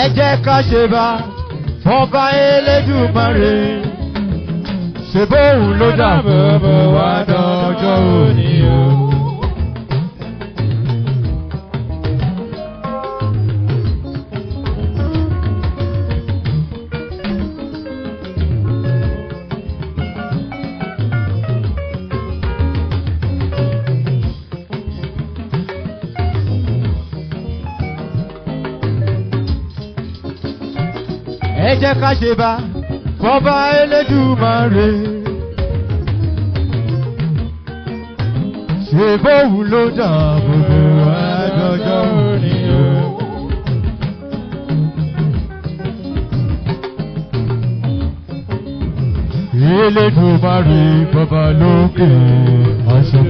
ẹ jẹ́ ká ṣe bá fọba Elédùmarè ṣe bóun ló dáàbò bò wá dọjọ́ òní o. ẹ jẹ́ ká ṣe bá fọba Elédùmarè ṣe bóun ló dáàbò bò wá dọjọ́ òní o. Elédùmarè bàbá lókè àṣẹ